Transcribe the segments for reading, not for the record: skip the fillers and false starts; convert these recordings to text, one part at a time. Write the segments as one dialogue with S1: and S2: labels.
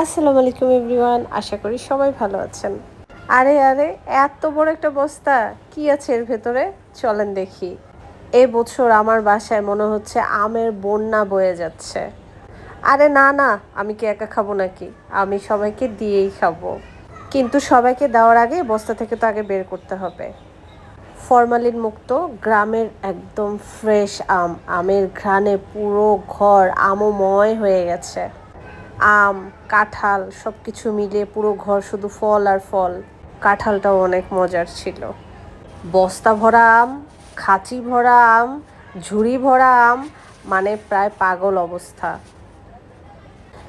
S1: আসসালামু আলাইকুম এভরিওয়ান, আশা করি সবাই ভালো আছেন। আরে আরে, এত বড় একটা বস্তা, কি আছে এর ভেতরে? চলেন দেখি। এই বছর আমার বাসায় মনে হচ্ছে আমের বন্যা বয়ে যাচ্ছে। আরে না না, আমি কি একা খাবো নাকি? আমি সবাইকে দিয়েই খাবো। কিন্তু সবাইকে দেওয়ার আগে বস্তা থেকে তো আগে বের করতে হবে। ফরমালিন মুক্ত গ্রামের একদম ফ্রেশ আম। আমের ঘ্রাণে পুরো ঘর আমময় হয়ে গেছে। আম, কাঁঠাল সব কিছু মিলিয়ে পুরো ঘর শুধু ফল আর ফল। কাঁঠালটাও অনেক মজার ছিল। বস্তা ভরা আম, খাঁচি ভরা আম, ঝুড়ি ভরা আম, মানে প্রায় পাগল অবস্থা।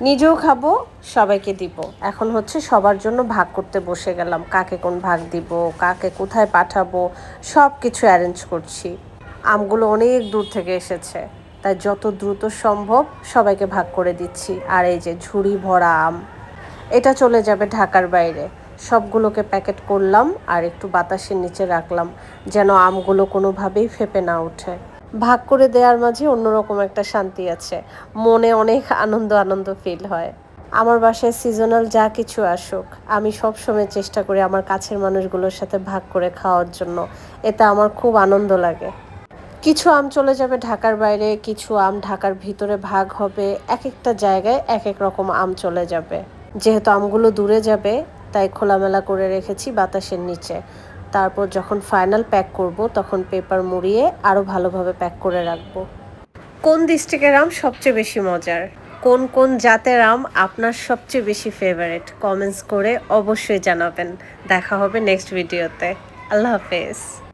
S1: নিজেও খাবো, সবাইকে দিব। এখন হচ্ছে সবার জন্য ভাগ করতে বসে গেলাম। কাকে কোন ভাগ দিব, কাকে কোথায় পাঠাবো, সব কিছু অ্যারেঞ্জ করছি। আমগুলো অনেক দূর থেকে এসেছে, তাই যত দ্রুত সম্ভব সবাইকে ভাগ করে দিচ্ছি। আর এই যে ঝুড়ি ভরা আম, এটা চলে যাবে ঢাকার বাইরে। সবগুলোকে প্যাকেট করলাম আর একটু বাতাসের নিচে রাখলাম, যেন আমগুলো কোনোভাবেই ফেপে না ওঠে। ভাগ করে দেওয়ার মাঝে অন্যরকম একটা শান্তি আছে, মনে অনেক আনন্দ আনন্দ ফিল হয়। আমার বাসায় সিজনাল যা কিছু আসুক, আমি সব সময় চেষ্টা করি আমার কাছের মানুষগুলোর সাথে ভাগ করে খাওয়ার জন্য। এতে আমার খুব আনন্দ লাগে। কিছু আম চলে যাবে ঢাকার বাইরে, কিছু আম ঢাকার ভিতরে ভাগ হবে। এক একটা জায়গায় এক এক রকম আম চলে যাবে। যেহেতু আমগুলো দূরে যাবে, তাই খোলামেলা করে রেখেছি বাতাসের নিচে। তারপর যখন ফাইনাল প্যাক করব, তখন পেপার মুড়িয়ে আরও ভালোভাবে প্যাক করে রাখবো। কোন ডিস্ট্রিক্টের আম সবচেয়ে বেশি মজার? কোন কোন জাতের আম আপনার সবচেয়ে বেশি ফেভারিট? কমেন্টস করে অবশ্যই জানাবেন। দেখা হবে নেক্সট ভিডিওতে। আল্লাহ হাফেজ।